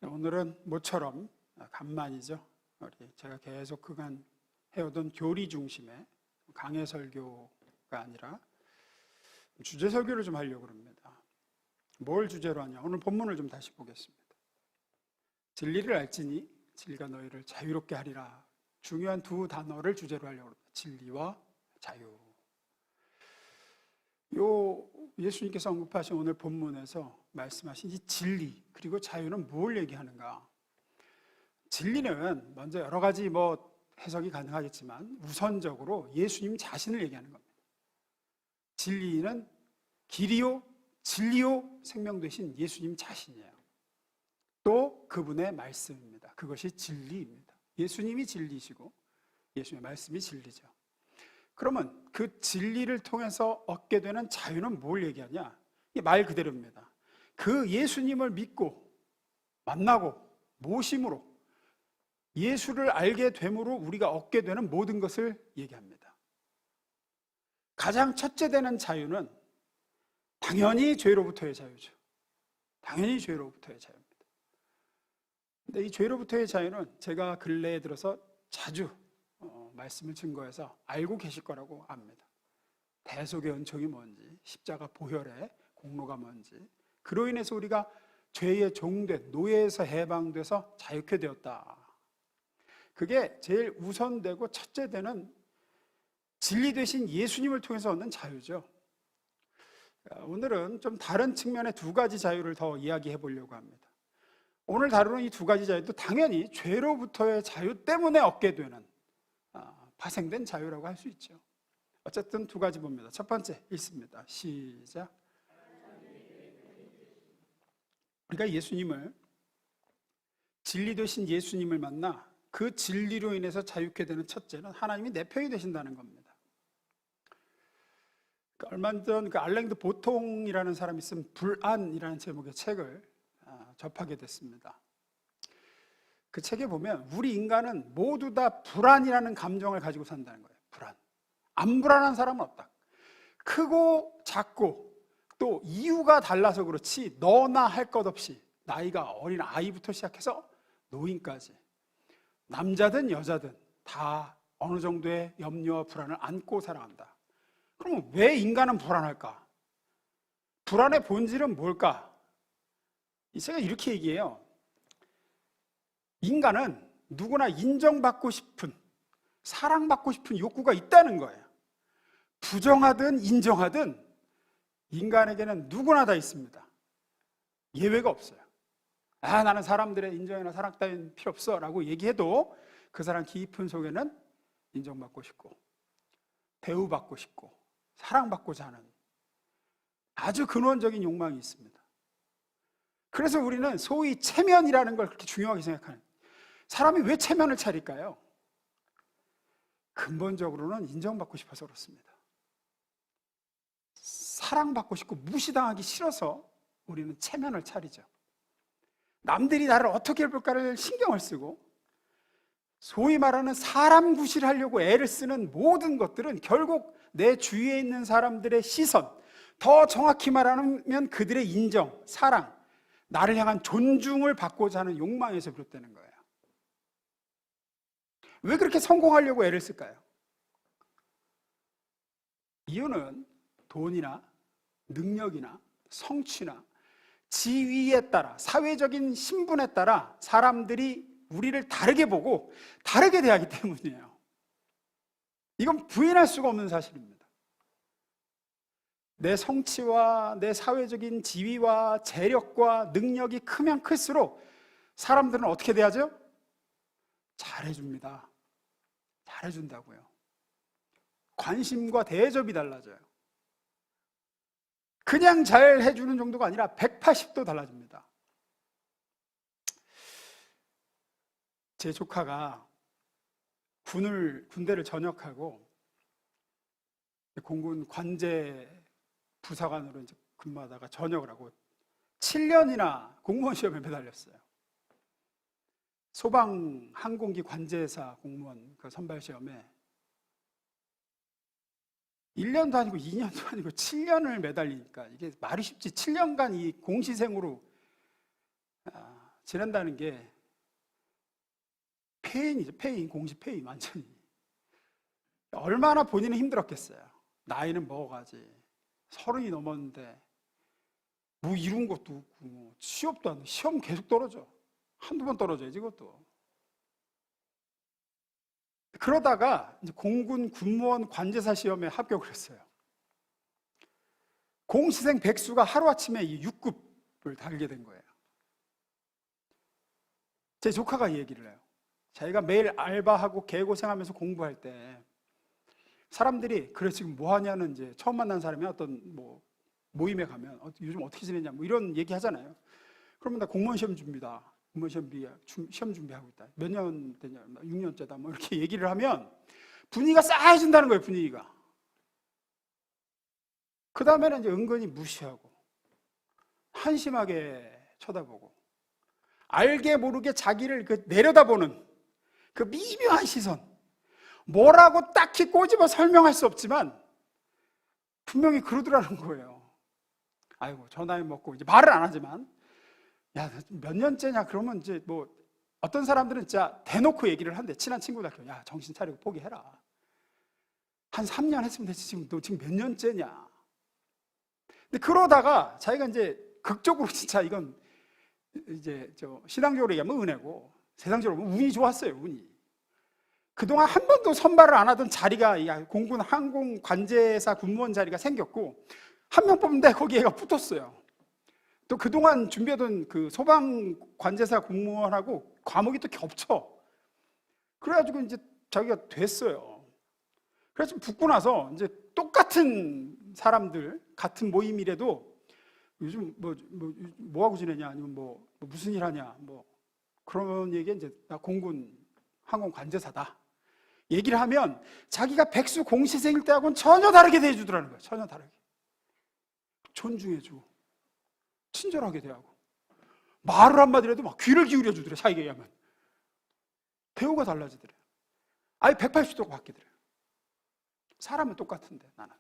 오늘은 모처럼 간만이죠. 제가 계속 그간 해오던 교리 중심의 강해 설교가 아니라 주제 설교를 좀 하려고 합니다. 뭘 주제로 하냐? 오늘 본문을 좀 다시 보겠습니다. 진리를 알지니 진리가 너희를 자유롭게 하리라. 중요한 두 단어를 주제로 하려고 합니다. 진리와 자유. 예수님께서 언급하신 오늘 본문에서 말씀하신 이 진리 그리고 자유는 뭘 얘기하는가? 진리는 먼저 여러 가지 해석이 가능하겠지만 우선적으로 예수님 자신을 얘기하는 겁니다. 진리는 길이요 진리요 생명 되신 예수님 자신이에요. 또 그분의 말씀입니다. 그것이 진리입니다. 예수님이 진리시고 예수님의 말씀이 진리죠. 그러면 그 진리를 통해서 얻게 되는 자유는 뭘 얘기하냐? 이게 말 그대로입니다. 그 예수님을 믿고 만나고 모심으로 예수를 알게 됨으로 우리가 얻게 되는 모든 것을 얘기합니다. 가장 첫째 되는 자유는 당연히 죄로부터의 자유죠. 당연히 죄로부터의 자유입니다. 근데 이 죄로부터의 자유는 제가 근래에 들어서 자주 말씀을 증거해서 알고 계실 거라고 압니다. 대속의 은총이 뭔지, 십자가 보혈의 공로가 뭔지, 그로 인해서 우리가 죄의 종된 노예에서 해방돼서 자유케 되었다. 그게 제일 우선되고 첫째 되는 진리 되신 예수님을 통해서 얻는 자유죠. 오늘은 좀 다른 측면의 두 가지 자유를 더 이야기해 보려고 합니다. 오늘 다루는 이 두 가지 자유도 당연히 죄로부터의 자유 때문에 얻게 되는 파생된 자유라고 할 수 있죠. 어쨌든 두 가지 봅니다. 첫 번째 읽습니다. 시작. 우리가 예수님을 진리 되신 예수님을 만나 그 진리로 인해서 자유케 되는 첫째는 하나님이 내 편이 되신다는 겁니다. 얼마 전 알랭드 보통이라는 사람이 쓴 불안이라는 제목의 책을 접하게 됐습니다. 그 책에 보면 우리 인간은 모두 다 불안이라는 감정을 가지고 산다는 거예요. 불안. 안 불안한 사람은 없다. 크고 작고 또 이유가 달라서 그렇지 너나 할 것 없이 나이가 어린 아이부터 시작해서 노인까지 남자든 여자든 다 어느 정도의 염려와 불안을 안고 살아간다. 그러면 왜 인간은 불안할까? 불안의 본질은 뭘까? 이 책은 이렇게 얘기해요. 인간은 누구나 인정받고 싶은, 사랑받고 싶은 욕구가 있다는 거예요. 부정하든 인정하든 인간에게는 누구나 다 있습니다. 예외가 없어요. 나는 사람들의 인정이나 사랑 따윈 필요 없어 라고 얘기해도 그 사람 깊은 속에는 인정받고 싶고 대우받고 싶고 사랑받고자 하는 아주 근원적인 욕망이 있습니다. 그래서 우리는 소위 체면이라는 걸 그렇게 중요하게 생각하는, 사람이 왜 체면을 차릴까요? 근본적으로는 인정받고 싶어서 그렇습니다. 사랑받고 싶고 무시당하기 싫어서 우리는 체면을 차리죠. 남들이 나를 어떻게 볼까를 신경을 쓰고 소위 말하는 사람 구실하려고 애를 쓰는 모든 것들은 결국 내 주위에 있는 사람들의 시선, 더 정확히 말하면 그들의 인정, 사랑, 나를 향한 존중을 받고자 하는 욕망에서 비롯되는 거예요. 왜 그렇게 성공하려고 애를 쓸까요? 이유는 돈이나 능력이나 성취나 지위에 따라, 사회적인 신분에 따라 사람들이 우리를 다르게 보고 다르게 대하기 때문이에요. 이건 부인할 수가 없는 사실입니다. 내 성취와 내 사회적인 지위와 재력과 능력이 크면 클수록 사람들은 어떻게 대하죠? 잘해줍니다. 잘해준다고요. 관심과 대접이 달라져요. 그냥 잘해주는 정도가 아니라 180도 달라집니다. 제 조카가 군대를 전역하고 공군 관제 부사관으로 이제 근무하다가 전역을 하고 7년이나 공무원 시험에 매달렸어요. 소방 항공기 관제사 공무원 그 선발 시험에 1년도 아니고 2년도 아니고 7년을 매달리니까 이게 말이 쉽지. 7년간 이 공시생으로 지낸다는 게 폐인이죠. 폐인, 공시 폐인 완전히. 얼마나 본인은 힘들었겠어요. 나이는 먹어가지. 30이 넘었는데 뭐 이룬 것도 없고 취업도 안 돼. 시험 계속 떨어져. 한두 번 떨어져야지 그것도. 그러다가 이제 공군 군무원 관제사 시험에 합격을 했어요. 공시생 백수가 하루아침에 이 6급을 달게 된 거예요. 제 조카가 이 얘기를 해요. 자기가 매일 알바하고 개고생하면서 공부할 때 사람들이 그래 지금 뭐 하냐는 이제 처음 만난 사람이 어떤 뭐 모임에 가면 요즘 어떻게 지내냐 뭐 이런 얘기 하잖아요. 그러면 나 공무원 시험 준비다. 공무원 시험 준비하고 있다. 몇 년 되냐? 6년째다. 뭐 이렇게 얘기를 하면 분위기가 싸해진다는 거예요. 분위기가. 그 다음에는 이제 은근히 무시하고 한심하게 쳐다보고 알게 모르게 자기를 내려다보는 그 미묘한 시선. 뭐라고 딱히 꼬집어 설명할 수 없지만 분명히 그러더라는 거예요. 아이고 저 나이 먹고 이제 말을 안 하지만 야 몇 년째냐 그러면 이제 뭐 어떤 사람들은 진짜 대놓고 얘기를 한대. 친한 친구들 야 정신 차리고 포기해라. 한 3년 했으면 됐지 지금 너 지금 몇 년째냐. 근데 그러다가 자기가 이제 극적으로 진짜 이건 이제 신앙적으로 얘기하면 은혜고 세상적으로 보면 운이 좋았어요. 운이. 그동안 한 번도 선발을 안 하던 자리가 공군 항공 관제사 군무원 자리가 생겼고 한 명 뽑는데 거기 얘가 붙었어요. 또 그동안 준비하던 그 소방 관제사 공무원하고 과목이 또 겹쳐. 그래가지고 이제 자기가 됐어요. 그래서 붙고 나서 이제 똑같은 사람들 같은 모임이라도 요즘 뭐 하고 지내냐 아니면 뭐 무슨 일 하냐 뭐 그런 얘기에 이제 나 공군 항공 관제사다 얘기를 하면 자기가 백수 공시생일 때하고는 전혀 다르게 대해주더라는 거예요. 전혀 다르게. 존중해주고 친절하게 대하고 말을 한마디라도 막 귀를 기울여 주더래. 자기가 얘기하면 대우가 달라지더래. 아예 180도가 바뀌더래. 사람은 똑같은데 나는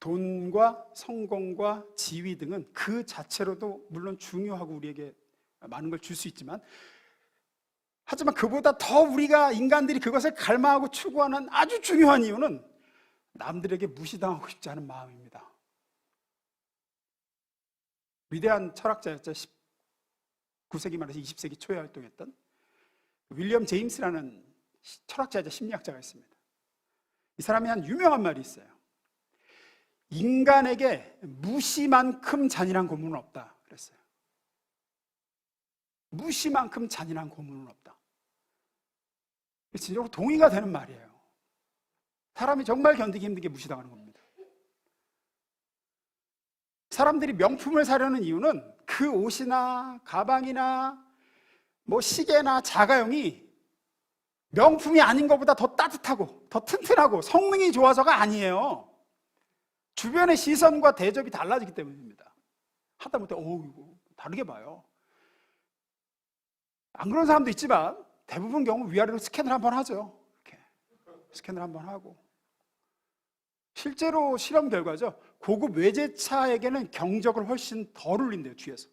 돈과 성공과 지위 등은 그 자체로도 물론 중요하고 우리에게 많은 걸 줄 수 있지만 하지만 그보다 더 우리가 인간들이 그것을 갈망하고 추구하는 아주 중요한 이유는 남들에게 무시당하고 싶지 않은 마음입니다. 위대한 철학자였죠. 19세기 말에서 20세기 초에 활동했던 윌리엄 제임스라는 철학자이자 심리학자가 있습니다. 이 사람이 한 유명한 말이 있어요. 인간에게 무시만큼 잔인한 고문은 없다 그랬어요. 무시만큼 잔인한 고문은 없다. 진짜로 동의가 되는 말이에요. 사람이 정말 견디기 힘든 게 무시당하는 겁니다. 사람들이 명품을 사려는 이유는 그 옷이나 가방이나 뭐 시계나 자가용이 명품이 아닌 것보다 더 따뜻하고 더 튼튼하고 성능이 좋아서가 아니에요. 주변의 시선과 대접이 달라지기 때문입니다. 하다못해 이거 다르게 봐요. 안 그런 사람도 있지만 대부분 경우 위아래로 스캔을 한번 하죠. 이렇게 스캔을 한번 하고 실제로 실험 결과죠. 고급 외제차에게는 경적을 훨씬 덜 울린대요. 뒤에서.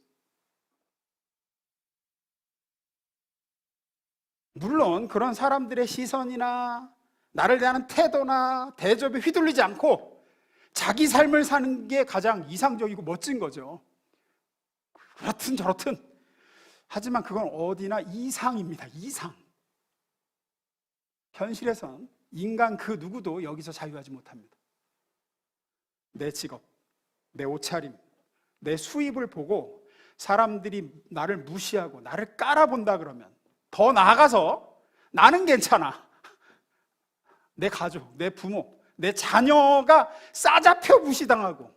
물론 그런 사람들의 시선이나 나를 대하는 태도나 대접에 휘둘리지 않고 자기 삶을 사는 게 가장 이상적이고 멋진 거죠. 그렇든 저렇든. 하지만 그건 어디나 이상입니다. 이상. 현실에선 인간 그 누구도 여기서 자유하지 못합니다. 내 직업, 내 옷차림, 내 수입을 보고 사람들이 나를 무시하고 나를 깔아본다 그러면 더 나아가서 나는 괜찮아. 내 가족, 내 부모, 내 자녀가 싸잡혀 무시당하고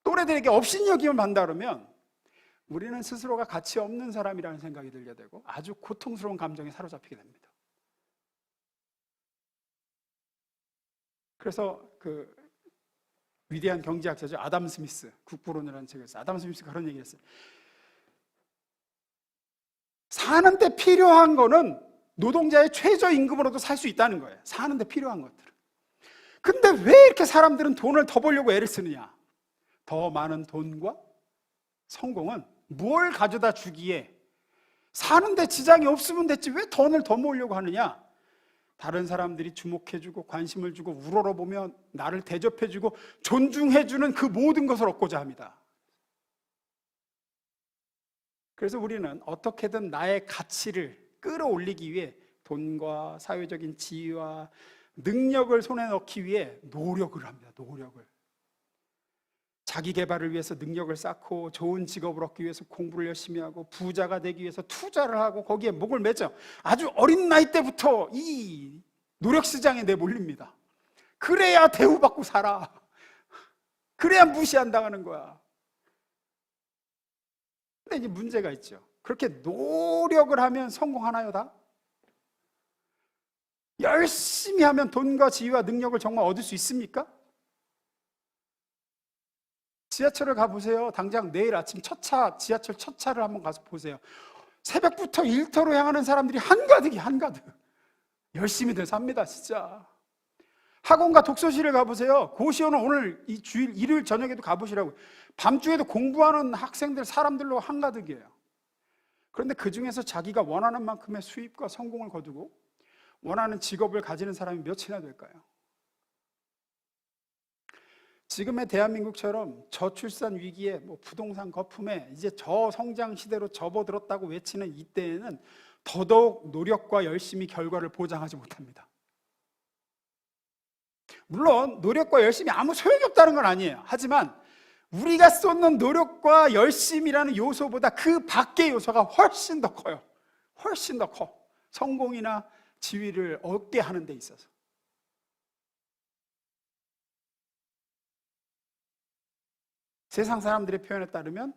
또래들에게 업신여김을 받는다 그러면 우리는 스스로가 가치 없는 사람이라는 생각이 들게 되고 아주 고통스러운 감정에 사로잡히게 됩니다. 그래서 그 위대한 경제학자죠. 아담 스미스, 국부론이라는 책에서 아담 스미스가 그런 얘기를 했어요. 사는데 필요한 거는 노동자의 최저임금으로도 살 수 있다는 거예요. 사는데 필요한 것들은. 근데 왜 이렇게 사람들은 돈을 더 벌려고 애를 쓰느냐? 더 많은 돈과 성공은 뭘 가져다 주기에 사는데 지장이 없으면 됐지 왜 돈을 더 모으려고 하느냐? 다른 사람들이 주목해주고 관심을 주고 우러러보면 나를 대접해주고 존중해주는 그 모든 것을 얻고자 합니다. 그래서 우리는 어떻게든 나의 가치를 끌어올리기 위해 돈과 사회적인 지위와 능력을 손에 넣기 위해 노력을 합니다. 노력을. 자기 개발을 위해서 능력을 쌓고 좋은 직업을 얻기 위해서 공부를 열심히 하고 부자가 되기 위해서 투자를 하고 거기에 목을 매죠. 아주 어린 나이 때부터 이 노력 시장에 내몰립니다. 그래야 대우받고 살아. 그래야 무시 안 당하는 거야. 근데 이제 문제가 있죠. 그렇게 노력을 하면 성공하나요, 다? 열심히 하면 돈과 지위와 능력을 정말 얻을 수 있습니까? 지하철을 가보세요. 당장 내일 아침 지하철 첫 차를 한번 가서 보세요. 새벽부터 일터로 향하는 사람들이 한가득. 열심히들 삽니다, 진짜. 학원과 독서실을 가보세요. 고시원은 오늘 이 주일, 일요일 저녁에도 가보시라고. 밤중에도 공부하는 학생들, 사람들로 한가득이에요. 그런데 그 중에서 자기가 원하는 만큼의 수입과 성공을 거두고 원하는 직업을 가지는 사람이 몇이나 될까요? 지금의 대한민국처럼 저출산 위기에 부동산 거품에 이제 저성장 시대로 접어들었다고 외치는 이때에는 더더욱 노력과 열심히 결과를 보장하지 못합니다. 물론 노력과 열심이 아무 소용이 없다는 건 아니에요. 하지만 우리가 쏟는 노력과 열심이라는 요소보다 그 밖의 요소가 훨씬 더 커요. 훨씬 더 커. 성공이나 지위를 얻게 하는 데 있어서. 세상 사람들의 표현에 따르면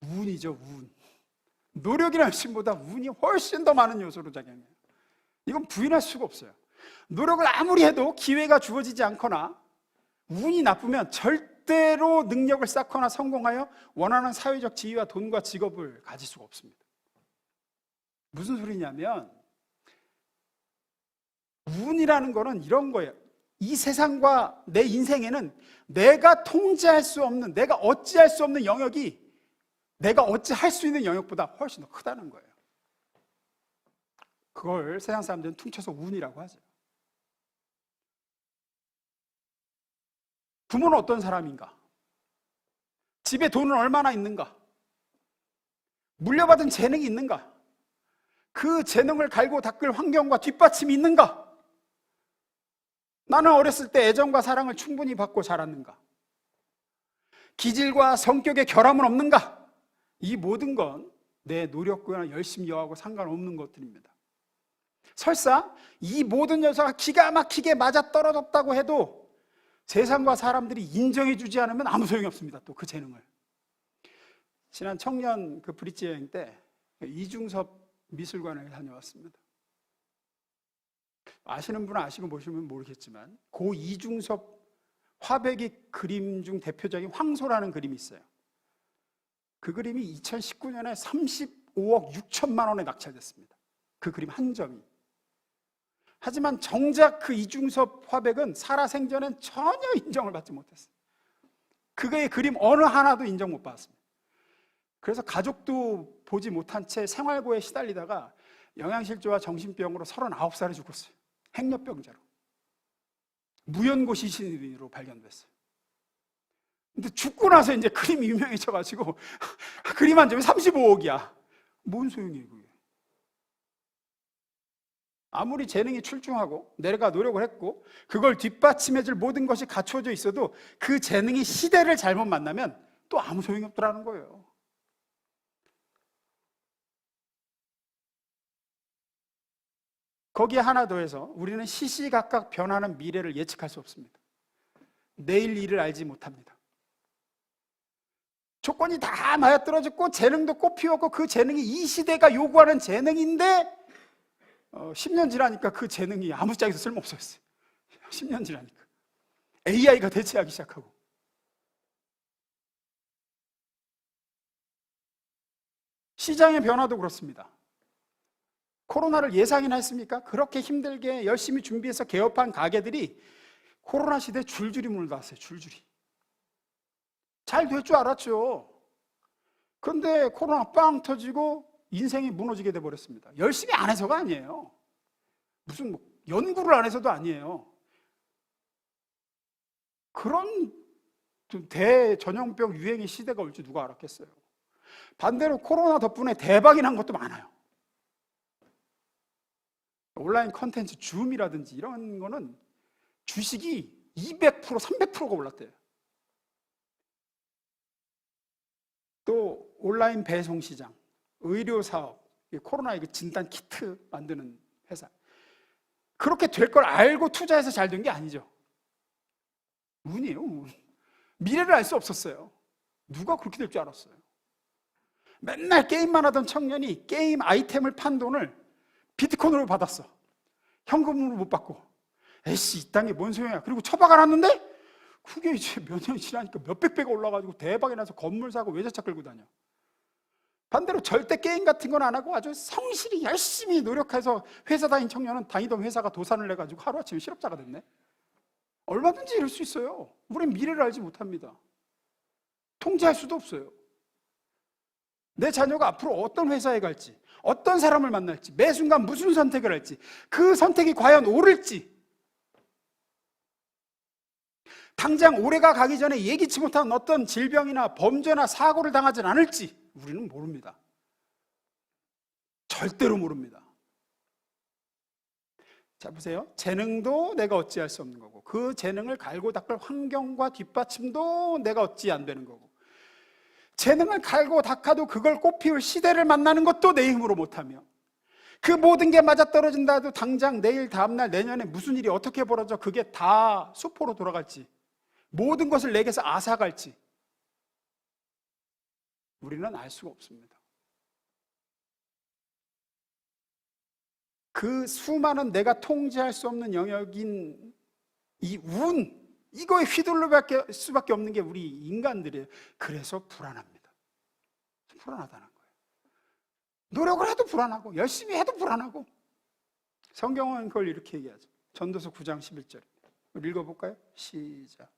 운이죠, 운. 노력이나 열심보다 운이 훨씬 더 많은 요소로 작용해요. 이건 부인할 수가 없어요. 노력을 아무리 해도 기회가 주어지지 않거나 운이 나쁘면 절대로 능력을 쌓거나 성공하여 원하는 사회적 지위와 돈과 직업을 가질 수가 없습니다. 무슨 소리냐면 운이라는 거는 이런 거예요. 이 세상과 내 인생에는 내가 통제할 수 없는, 내가 어찌할 수 없는 영역이 내가 어찌할 수 있는 영역보다 훨씬 더 크다는 거예요. 그걸 세상 사람들은 퉁쳐서 운이라고 하죠. 부모는 어떤 사람인가? 집에 돈은 얼마나 있는가? 물려받은 재능이 있는가? 그 재능을 갈고 닦을 환경과 뒷받침이 있는가? 나는 어렸을 때 애정과 사랑을 충분히 받고 자랐는가? 기질과 성격의 결함은 없는가? 이 모든 건 내 노력과 열심히 여하고 상관없는 것들입니다. 설사 이 모든 요소가 기가 막히게 맞아떨어졌다고 해도 세상과 사람들이 인정해 주지 않으면 아무 소용이 없습니다. 또 그 재능을. 지난 청년 그 브릿지 여행 때 이중섭 미술관에 다녀왔습니다. 아시는 분은 아시고 모르시면 모르겠지만 고 이중섭 화백의 그림 중 대표적인 황소라는 그림이 있어요. 그 그림이 2019년에 35억 6천만 원에 낙찰됐습니다. 그 그림 한 점이. 하지만 정작 그 이중섭 화백은 살아생전엔 전혀 인정을 받지 못했어요. 그의 그림 어느 하나도 인정 못 받았습니다. 그래서 가족도 보지 못한 채 생활고에 시달리다가 영양실조와 정신병으로 39살에 죽었어요. 행렬병자로. 무연고 시신으로 발견됐어요. 근데 죽고 나서 이제 그림이 유명해져가지고 그림 한 점이 35억이야. 뭔 소용이에요, 그게. 아무리 재능이 출중하고 내가 노력을 했고 그걸 뒷받침해줄 모든 것이 갖춰져 있어도 그 재능이 시대를 잘못 만나면 또 아무 소용이 없더라는 거예요. 거기에 하나 더해서 우리는 시시각각 변하는 미래를 예측할 수 없습니다. 내일 일을 알지 못합니다. 조건이 다 맞아떨어졌고 재능도 꽃피웠고 그 재능이 이 시대가 요구하는 재능인데 10년 지나니까 그 재능이 아무 짝에서 쓸모없어졌어요. 10년 지나니까 AI가 대체하기 시작하고. 시장의 변화도 그렇습니다. 코로나를 예상이나 했습니까? 그렇게 힘들게 열심히 준비해서 개업한 가게들이 코로나 시대에 줄줄이 문을 닫았어요. 줄줄이. 잘 될 줄 알았죠. 그런데 코로나 빵 터지고 인생이 무너지게 돼버렸습니다. 열심히 안 해서가 아니에요. 무슨 뭐 연구를 안 해서도 아니에요. 그런 대전염병 유행의 시대가 올지 누가 알았겠어요. 반대로 코로나 덕분에 대박이 난 것도 많아요. 온라인 컨텐츠 줌이라든지 이런 거는 주식이 200%, 300%가 올랐대요. 또 온라인 배송 시장, 의료 사업, 코로나 진단 키트 만드는 회사. 그렇게 될 걸 알고 투자해서 잘 된 게 아니죠. 운이에요, 운. 미래를 알 수 없었어요. 누가 그렇게 될 줄 알았어요. 맨날 게임만 하던 청년이 게임 아이템을 판 돈을 비트코인으로 받았어. 현금으로 못 받고. 에이씨, 이 땅에 뭔 소용이야. 그리고 처박아 놨는데 그게 이제 몇 년이 지나니까 몇백 배가 올라가지고 대박이 나서 건물 사고 외제차 끌고 다녀. 반대로 절대 게임 같은 건 안 하고 아주 성실히 열심히 노력해서 회사 다닌 청년은 다니던 회사가 도산을 내가지고 하루아침에 실업자가 됐네. 얼마든지 이럴 수 있어요. 우린 미래를 알지 못합니다. 통제할 수도 없어요. 내 자녀가 앞으로 어떤 회사에 갈지, 어떤 사람을 만날지, 매 순간 무슨 선택을 할지, 그 선택이 과연 옳을지, 당장 올해가 가기 전에 예기치 못한 어떤 질병이나 범죄나 사고를 당하진 않을지 우리는 모릅니다. 절대로 모릅니다. 자, 보세요. 재능도 내가 어찌할 수 없는 거고, 그 재능을 갈고 닦을 환경과 뒷받침도 내가 어찌 안 되는 거고, 재능을 갈고 닦아도 그걸 꽃피울 시대를 만나는 것도 내 힘으로 못하며, 그 모든 게 맞아떨어진다 해도 당장 내일, 다음날, 내년에 무슨 일이 어떻게 벌어져 그게 다 수포로 돌아갈지, 모든 것을 내게서 앗아갈지 우리는 알 수가 없습니다. 그 수많은 내가 통제할 수 없는 영역인 이 운, 이거에 휘둘릴 수밖에 없는 게 우리 인간들이에요. 그래서 불안합니다. 불안하다는 거예요. 노력을 해도 불안하고 열심히 해도 불안하고. 성경은 그걸 이렇게 얘기하죠. 전도서 9장 11절 읽어볼까요? 시작.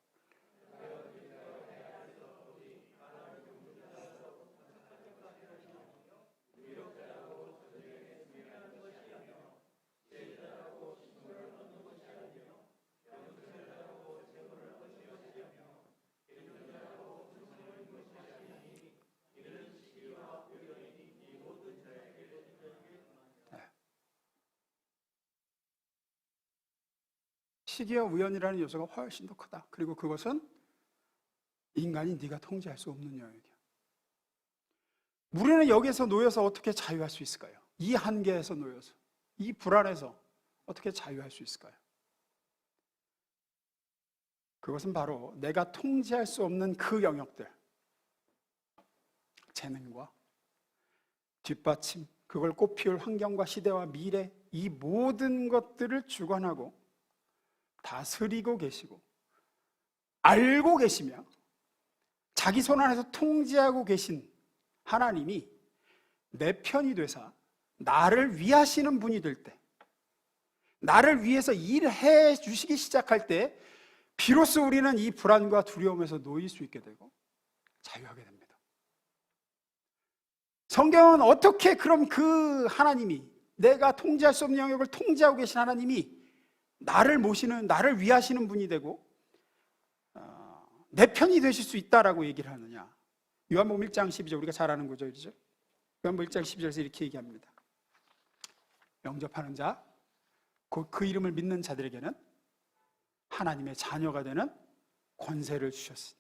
시기와 우연이라는 요소가 훨씬 더 크다. 그리고 그것은 인간이 네가 통제할 수 없는 영역이야. 우리는 여기에서 놓여서 어떻게 자유할 수 있을까요? 이 한계에서 놓여서, 이 불안에서 어떻게 자유할 수 있을까요? 그것은 바로 내가 통제할 수 없는 그 영역들, 재능과 뒷받침, 그걸 꽃피울 환경과 시대와 미래, 이 모든 것들을 주관하고 다스리고 계시고 알고 계시며 자기 손 안에서 통제하고 계신 하나님이 내 편이 되사 나를 위하시는 분이 될 때, 나를 위해서 일해 주시기 시작할 때 비로소 우리는 이 불안과 두려움에서 놓일 수 있게 되고 자유하게 됩니다. 성경은 어떻게 그럼 그 하나님이, 내가 통제할 수 없는 영역을 통제하고 계신 하나님이 나를 모시는, 나를 위하시는 분이 되고 내 편이 되실 수 있다라고 얘기를 하느냐? 요한복음 1장 12절, 우리가 잘 아는 구절이죠. 요한복음 1장 12절에서 이렇게 얘기합니다. 영접하는 자, 곧 그 이름을 믿는 자들에게는 하나님의 자녀가 되는 권세를 주셨으니,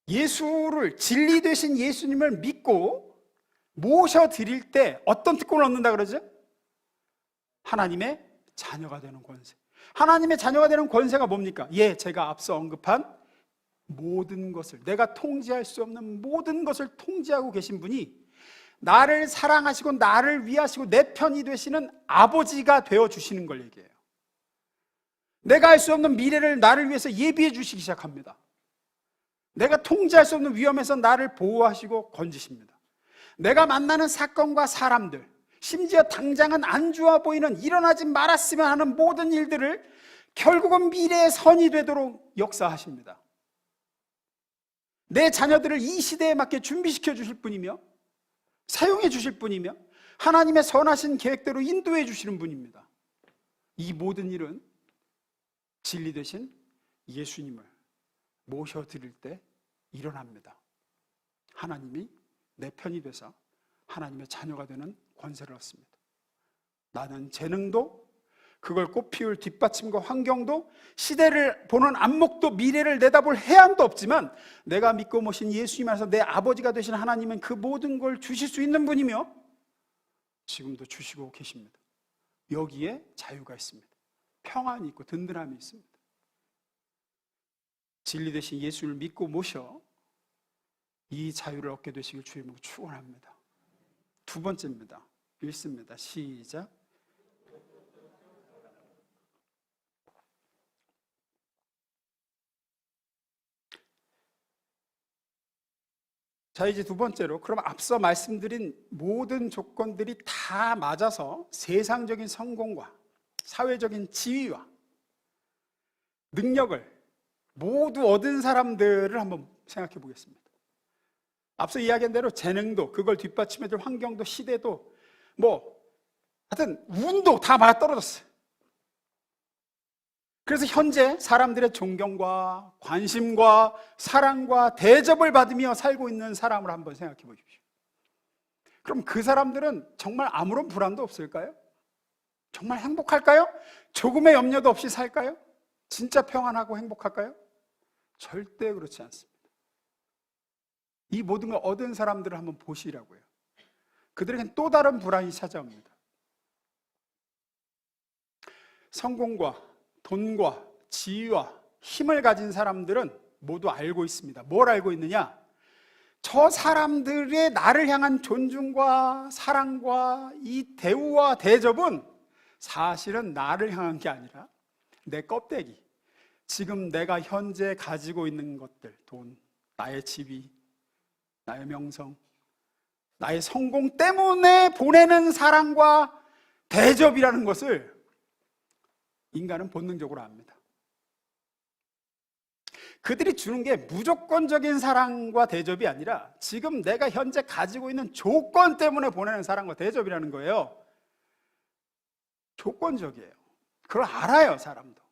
예수를, 진리 되신 예수님을 믿고 모셔드릴 때 어떤 특권을 얻는다 그러죠? 하나님의 자녀가 되는 권세. 하나님의 자녀가 되는 권세가 뭡니까? 제가 앞서 언급한 모든 것을, 내가 통제할 수 없는 모든 것을 통제하고 계신 분이 나를 사랑하시고 나를 위하시고 내 편이 되시는 아버지가 되어주시는 걸 얘기해요. 내가 알 수 없는 미래를 나를 위해서 예비해 주시기 시작합니다. 내가 통제할 수 없는 위험에서 나를 보호하시고 건지십니다. 내가 만나는 사건과 사람들, 심지어 당장은 안 좋아 보이는, 일어나지 말았으면 하는 모든 일들을 결국은 미래의 선이 되도록 역사하십니다. 내 자녀들을 이 시대에 맞게 준비시켜 주실 분이며 사용해 주실 분이며 하나님의 선하신 계획대로 인도해 주시는 분입니다. 이 모든 일은 진리 되신 예수님을 모셔드릴 때 일어납니다. 하나님이 내 편이 돼서 하나님의 자녀가 되는 권세를 얻습니다. 나는 재능도 그걸 꽃피울 뒷받침과 환경도 시대를 보는 안목도 미래를 내다볼 해안도 없지만 내가 믿고 모신 예수님 안에서 내 아버지가 되신 하나님은 그 모든 걸 주실 수 있는 분이며 지금도 주시고 계십니다. 여기에 자유가 있습니다. 평안이 있고 든든함이 있습니다. 진리 되신 예수를 믿고 모셔 이 자유를 얻게 되시길 주의 이름으로 축원합니다. 두 번째입니다. 읽습니다. 시작. 자, 이제 두 번째로, 그럼 앞서 말씀드린 모든 조건들이 다 맞아서 세상적인 성공과 사회적인 지위와 능력을 모두 얻은 사람들을 한번 생각해 보겠습니다. 앞서 이야기한 대로 재능도, 그걸 뒷받침해줄 환경도, 시대도, 하여튼 운도 다 맞아떨어졌어요. 그래서 현재 사람들의 존경과 관심과 사랑과 대접을 받으며 살고 있는 사람을 한번 생각해 보십시오. 그럼 그 사람들은 정말 아무런 불안도 없을까요? 정말 행복할까요? 조금의 염려도 없이 살까요? 진짜 평안하고 행복할까요? 절대 그렇지 않습니다. 이 모든 걸 얻은 사람들을 한번 보시라고요. 그들에겐 또 다른 불안이 찾아옵니다. 성공과 돈과 지위와 힘을 가진 사람들은 모두 알고 있습니다. 뭘 알고 있느냐? 저 사람들의 나를 향한 존중과 사랑과 이 대우와 대접은 사실은 나를 향한 게 아니라 내 껍데기, 지금 내가 현재 가지고 있는 것들, 돈, 나의 지위, 나의 명성, 나의 성공 때문에 보내는 사랑과 대접이라는 것을 인간은 본능적으로 압니다. 그들이 주는 게 무조건적인 사랑과 대접이 아니라 지금 내가 현재 가지고 있는 조건 때문에 보내는 사랑과 대접이라는 거예요. 조건적이에요. 그걸 알아요, 사람도.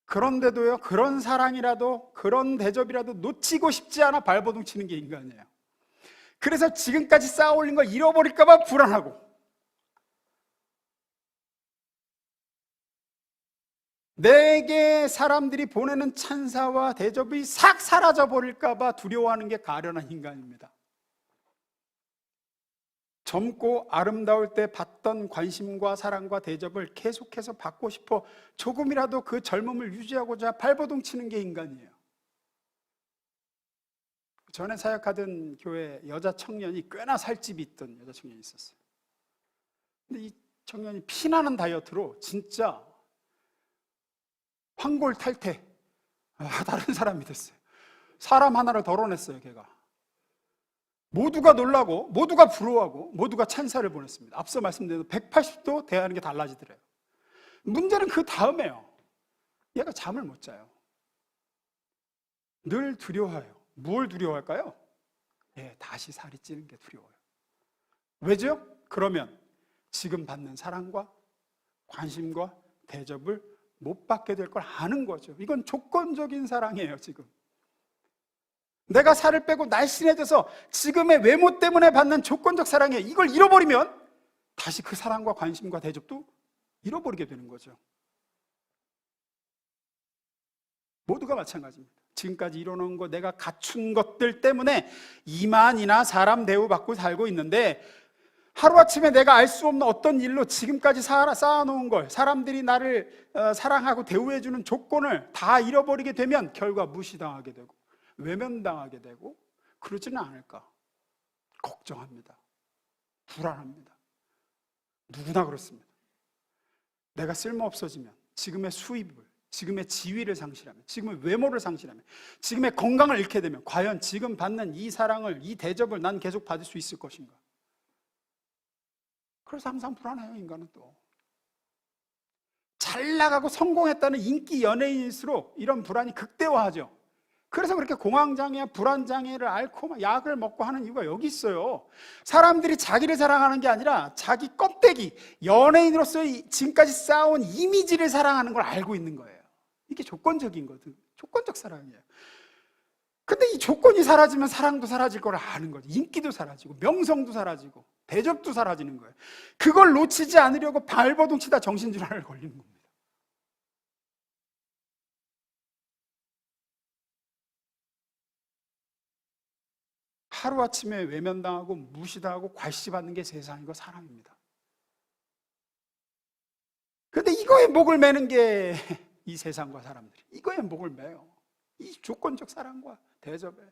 그런데도요, 그런 사랑이라도 그런 대접이라도 놓치고 싶지 않아 발버둥 치는 게 인간이에요. 그래서 지금까지 쌓아올린 걸 잃어버릴까 봐 불안하고, 내게 사람들이 보내는 찬사와 대접이 싹 사라져 버릴까 봐 두려워하는 게 가련한 인간입니다. 젊고 아름다울 때 받던 관심과 사랑과 대접을 계속해서 받고 싶어 조금이라도 그 젊음을 유지하고자 발버둥 치는 게 인간이에요. 전에 사역하던 교회 여자 청년이 꽤나 살집이 있던 여자 청년이 있었어요. 근데 이 청년이 피나는 다이어트로 진짜 황골탈태, 다른 사람이 됐어요. 사람 하나를 덜어냈어요, 걔가. 모두가 놀라고, 모두가 부러워하고, 모두가 찬사를 보냈습니다. 앞서 말씀드린 180도 대하는 게 달라지더래요. 문제는 그 다음에요. 얘가 잠을 못 자요. 늘 두려워해요. 뭘 두려워할까요? 다시 살이 찌는 게 두려워요. 왜죠? 그러면 지금 받는 사랑과 관심과 대접을 못 받게 될 걸 아는 거죠. 이건 조건적인 사랑이에요, 지금. 내가 살을 빼고 날씬해져서 지금의 외모 때문에 받는 조건적 사랑이에요. 이걸 잃어버리면 다시 그 사랑과 관심과 대접도 잃어버리게 되는 거죠. 모두가 마찬가지입니다. 지금까지 이뤄놓은 거, 내가 갖춘 것들 때문에 이만이나 사람 대우받고 살고 있는데, 하루아침에 내가 알 수 없는 어떤 일로 지금까지 쌓아놓은 걸, 사람들이 나를 사랑하고 대우해주는 조건을 다 잃어버리게 되면 결과 무시당하게 되고 외면당하게 되고 그러지는 않을까 걱정합니다. 불안합니다. 누구나 그렇습니다. 내가 쓸모없어지면, 지금의 수입을, 지금의 지위를 상실하면, 지금의 외모를 상실하면, 지금의 건강을 잃게 되면 과연 지금 받는 이 사랑을, 이 대접을 난 계속 받을 수 있을 것인가? 그래서 항상 불안해요, 인간은. 또 잘 나가고 성공했다는 인기 연예인일수록 이런 불안이 극대화하죠. 그래서 그렇게 공황장애, 불안장애를 앓고 막 약을 먹고 하는 이유가 여기 있어요. 사람들이 자기를 사랑하는 게 아니라 자기 껍데기, 연예인으로서 지금까지 쌓아온 이미지를 사랑하는 걸 알고 있는 거예요. 이게 조건적인 거든. 조건적 사랑이에요. 근데 이 조건이 사라지면 사랑도 사라질 걸 아는 거죠. 인기도 사라지고 명성도 사라지고 대접도 사라지는 거예요. 그걸 놓치지 않으려고 발버둥 치다 정신질환을 걸리는 겁니다. 하루아침에 외면당하고 무시당하고 괄시받는 게 세상이고 사람입니다. 그런데 이거에 목을 매는 게 이 세상과 사람들이 이거에 목을 매요. 이 조건적 사랑과 대접에.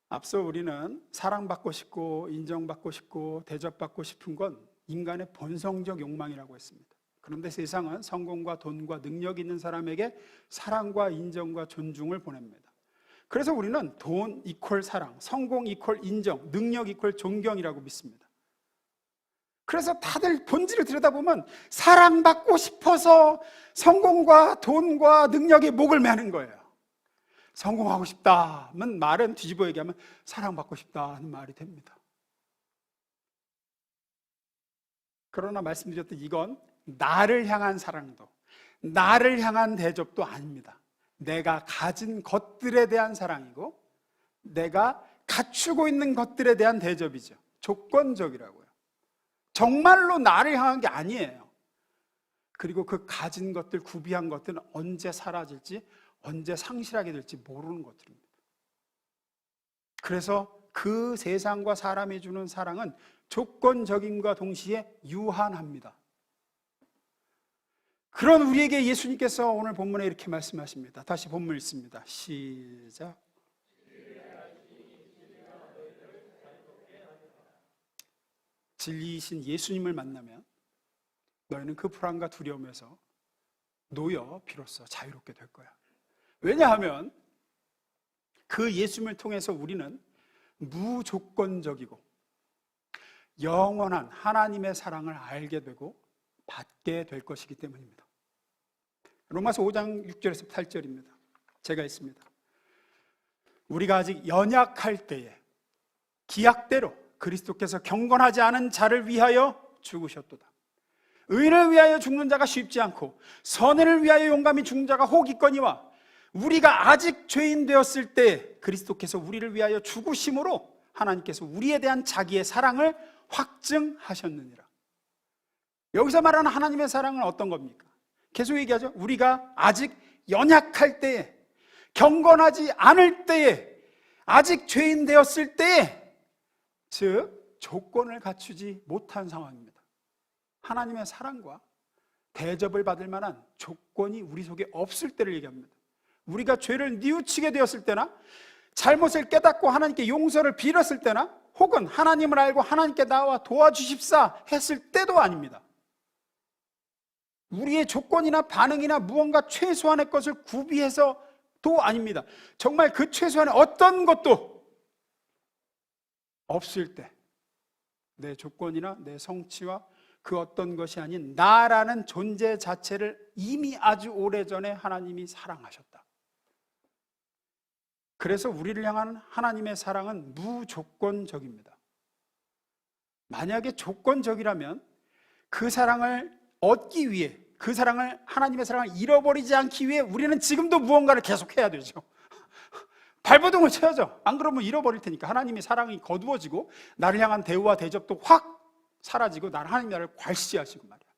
앞서 우리는 사랑받고 싶고 인정받고 싶고 대접받고 싶은 건 인간의 본성적 욕망이라고 했습니다. 그런데 세상은 성공과 돈과 능력 있는 사람에게 사랑과 인정과 존중을 보냅니다. 그래서 우리는 돈 이퀄 사랑, 성공 이퀄 인정, 능력 이퀄 존경이라고 믿습니다. 그래서 다들 본질을 들여다보면 사랑받고 싶어서 성공과 돈과 능력에 목을 매는 거예요. 성공하고 싶다는 말은 뒤집어 얘기하면 사랑받고 싶다는 말이 됩니다. 그러나 말씀드렸듯 이건 나를 향한 사랑도 나를 향한 대접도 아닙니다. 내가 가진 것들에 대한 사랑이고 내가 갖추고 있는 것들에 대한 대접이죠. 조건적이라고요. 정말로 나를 향한 게 아니에요. 그리고 그 가진 것들, 구비한 것들은 언제 사라질지 언제 상실하게 될지 모르는 것들입니다. 그래서 그 세상과 사람이 주는 사랑은 조건적임과 동시에 유한합니다. 그런 우리에게 예수님께서 오늘 본문에 이렇게 말씀하십니다. 다시 본문 읽습니다. 시작. 진리이신 예수님을 만나면 너희는 그 불안과 두려움에서 놓여 비로소 자유롭게 될 거야. 왜냐하면 그 예수님을 통해서 우리는 무조건적이고 영원한 하나님의 사랑을 알게 되고 받게 될 것이기 때문입니다. 로마서 5장 6절에서 8절입니다. 제가 읽습니다. 우리가 아직 연약할 때에 기약대로 그리스도께서 경건하지 않은 자를 위하여 죽으셨도다. 의인을 위하여 죽는 자가 쉽지 않고 선을 위하여 용감히 죽는 자가 혹 있거니와 우리가 아직 죄인 되었을 때 그리스도께서 우리를 위하여 죽으심으로 하나님께서 우리에 대한 자기의 사랑을 확증하셨느니라. 여기서 말하는 하나님의 사랑은 어떤 겁니까? 계속 얘기하죠. 우리가 아직 연약할 때에, 경건하지 않을 때에, 아직 죄인 되었을 때에, 즉 조건을 갖추지 못한 상황입니다. 하나님의 사랑과 대접을 받을 만한 조건이 우리 속에 없을 때를 얘기합니다. 우리가 죄를 뉘우치게 되었을 때나 잘못을 깨닫고 하나님께 용서를 빌었을 때나 혹은 하나님을 알고 하나님께 나와 도와주십사 했을 때도 아닙니다. 우리의 조건이나 반응이나 무언가 최소한의 것을 구비해서도 아닙니다. 정말 그 최소한의 어떤 것도 없을 때 내 조건이나 내 성취와 그 어떤 것이 아닌 나라는 존재 자체를 이미 아주 오래전에 하나님이 사랑하셨다. 그래서 우리를 향한 하나님의 사랑은 무조건적입니다. 만약에 조건적이라면 그 사랑을 얻기 위해, 그 사랑을, 하나님의 사랑을 잃어버리지 않기 위해 우리는 지금도 무언가를 계속해야 되죠. 발버둥을 쳐야죠. 안 그러면 잃어버릴 테니까. 하나님의 사랑이 거두어지고 나를 향한 대우와 대접도 확 사라지고 하나님 나를 괄시하시고 말이야,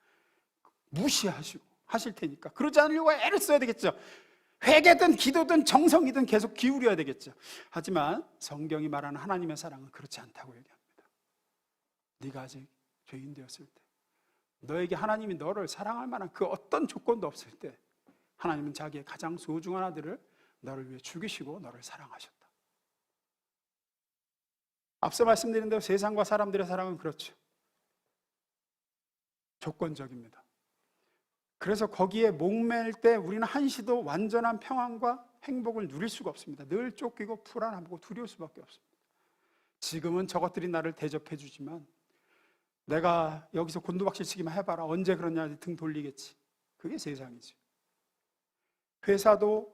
무시하시고 하실 테니까 그러지 않으려고 애를 써야 되겠죠. 회개든 기도든 정성이든 계속 기울여야 되겠죠. 하지만 성경이 말하는 하나님의 사랑은 그렇지 않다고 얘기합니다. 네가 아직 죄인 되었을 때, 너에게 하나님이 너를 사랑할 만한 그 어떤 조건도 없을 때 하나님은 자기의 가장 소중한 아들을 너를 위해 죽이시고 너를 사랑하셨다. 앞서 말씀드린 대로 세상과 사람들의 사랑은 그렇죠. 조건적입니다. 그래서 거기에 목맬 때 우리는 한시도 완전한 평안과 행복을 누릴 수가 없습니다. 늘 쫓기고 불안하고 두려울 수밖에 없습니다. 지금은 저것들이 나를 대접해 주지만 내가 여기서 곤두박질 치기만 해봐라, 언제 그러냐 등 돌리겠지. 그게 세상이지. 회사도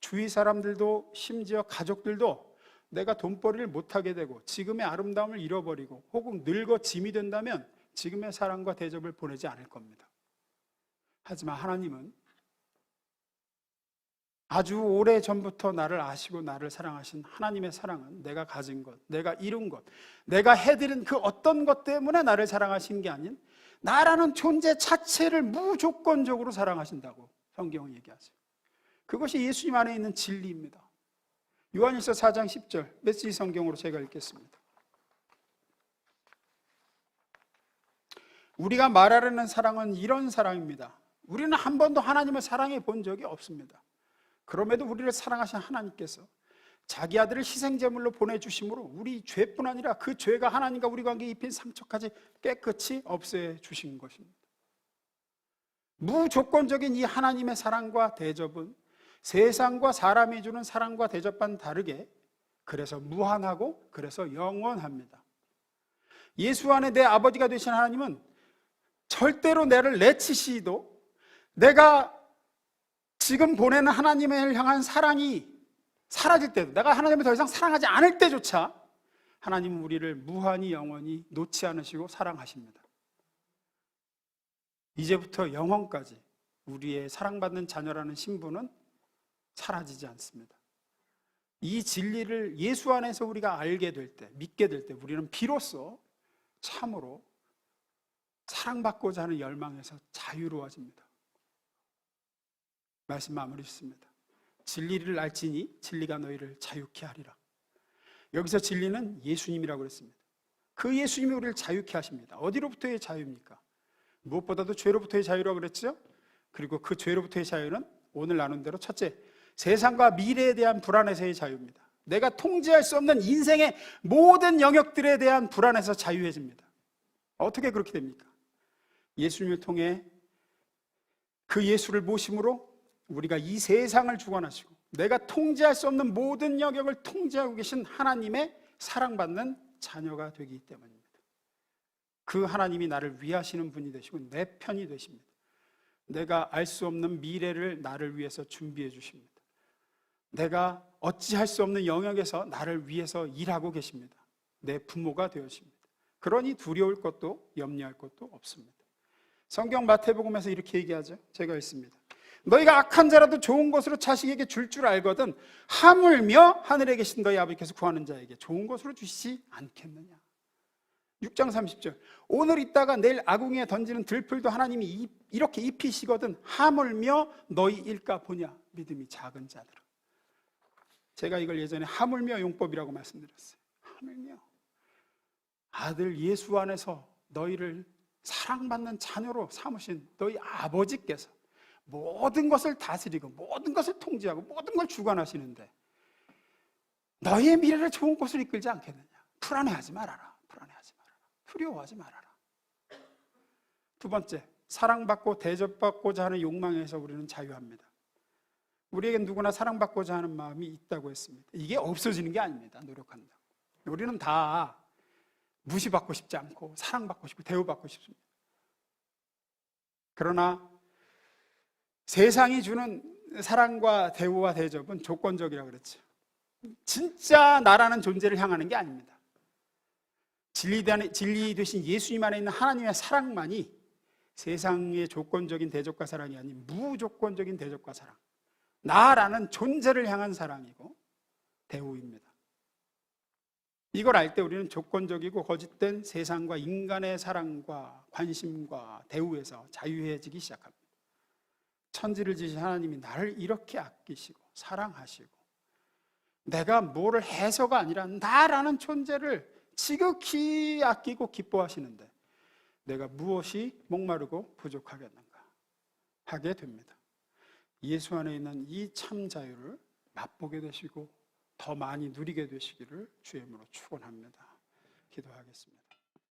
주위 사람들도 심지어 가족들도 내가 돈벌이를 못하게 되고 지금의 아름다움을 잃어버리고 혹은 늙어 짐이 된다면 지금의 사랑과 대접을 보내지 않을 겁니다. 하지만 하나님은 아주 오래전부터 나를 아시고 나를 사랑하신 하나님의 사랑은 내가 가진 것, 내가 이룬 것, 내가 해드린 그 어떤 것 때문에 나를 사랑하신 게 아닌 나라는 존재 자체를 무조건적으로 사랑하신다고 성경은 얘기하죠. 그것이 예수님 안에 있는 진리입니다. 요한일서 4장 10절 메시지 성경으로 제가 읽겠습니다. 우리가 말하려는 사랑은 이런 사랑입니다. 우리는 한 번도 하나님을 사랑해 본 적이 없습니다. 그럼에도 우리를 사랑하신 하나님께서 자기 아들을 희생제물로 보내주심으로 우리 죄뿐 아니라 그 죄가 하나님과 우리 관계에 입힌 상처까지 깨끗이 없애 주신 것입니다. 무조건적인 이 하나님의 사랑과 대접은 세상과 사람이 주는 사랑과 대접과는 다르게 그래서 무한하고 그래서 영원합니다. 예수 안에 내 아버지가 되신 하나님은 절대로 나를 내치시도 내가 지금 보내는 하나님을 향한 사랑이 사라질 때도, 내가 하나님을 더 이상 사랑하지 않을 때조차 하나님은 우리를 무한히 영원히 놓지 않으시고 사랑하십니다. 이제부터 영원까지 우리의 사랑받는 자녀라는 신분은 사라지지 않습니다. 이 진리를 예수 안에서 우리가 알게 될 때, 믿게 될 때 우리는 비로소 참으로 사랑받고자 하는 열망에서 자유로워집니다. 말씀 마무리 짓습니다. 진리를 알지니 진리가 너희를 자유케 하리라. 여기서 진리는 예수님이라고 그랬습니다. 그 예수님이 우리를 자유케 하십니다. 어디로부터의 자유입니까? 무엇보다도 죄로부터의 자유라고 그랬죠? 그리고 그 죄로부터의 자유는 오늘 나눈 대로 첫째, 세상과 미래에 대한 불안에서의 자유입니다. 내가 통제할 수 없는 인생의 모든 영역들에 대한 불안에서 자유해집니다. 어떻게 그렇게 됩니까? 예수님을 통해 그 예수를 모심으로 우리가 이 세상을 주관하시고 내가 통제할 수 없는 모든 영역을 통제하고 계신 하나님의 사랑받는 자녀가 되기 때문입니다. 그 하나님이 나를 위하시는 분이 되시고 내 편이 되십니다. 내가 알 수 없는 미래를 나를 위해서 준비해 주십니다. 내가 어찌할 수 없는 영역에서 나를 위해서 일하고 계십니다. 내 부모가 되어십니다. 그러니 두려울 것도 염려할 것도 없습니다. 성경 마태복음에서 이렇게 얘기하죠. 제가 읽습니다. 너희가 악한 자라도 좋은 것으로 자식에게 줄 줄 알거든 하물며 하늘에 계신 너희 아버지께서 구하는 자에게 좋은 것으로 주시지 않겠느냐. 6장 30절 오늘 있다가 내일 아궁이에 던지는 들풀도 하나님이 이렇게 입히시거든 하물며 너희 일까 보냐. 믿음이 작은 자들아. 제가 이걸 예전에 하물며 용법이라고 말씀드렸어요. 하물며 아들 예수 안에서 너희를 사랑받는 자녀로 삼으신 너희 아버지께서 모든 것을 다스리고 모든 것을 통제하고 모든 걸 주관하시는데 너희의 미래를 좋은 곳으로 이끌지 않겠느냐. 불안해하지 말아라. 불안해하지 말아라. 두려워하지 말아라. 두 번째, 사랑받고 대접받고자 하는 욕망에서 우리는 자유합니다. 우리에겐 누구나 사랑받고자 하는 마음이 있다고 했습니다. 이게 없어지는 게 아닙니다. 노력한다. 우리는 다 무시받고 싶지 않고 사랑받고 싶고 대우받고 싶습니다. 그러나 세상이 주는 사랑과 대우와 대접은 조건적이라고 그랬죠. 진짜 나라는 존재를 향하는 게 아닙니다. 진리 되신 예수님 안에 있는 하나님의 사랑만이 세상의 조건적인 대접과 사랑이 아닌 무조건적인 대접과 사랑, 나라는 존재를 향한 사랑이고 대우입니다. 이걸 알 때 우리는 조건적이고 거짓된 세상과 인간의 사랑과 관심과 대우에서 자유해지기 시작합니다. 천지를 지으신 하나님이 나를 이렇게 아끼시고 사랑하시고 내가 뭐를 해서가 아니라 나라는 존재를 지극히 아끼고 기뻐하시는데 내가 무엇이 목마르고 부족하겠는가 하게 됩니다. 예수 안에 있는 이 참 자유를 맛보게 되시고 더 많이 누리게 되시기를 주의 이름으로 축원합니다. 기도하겠습니다.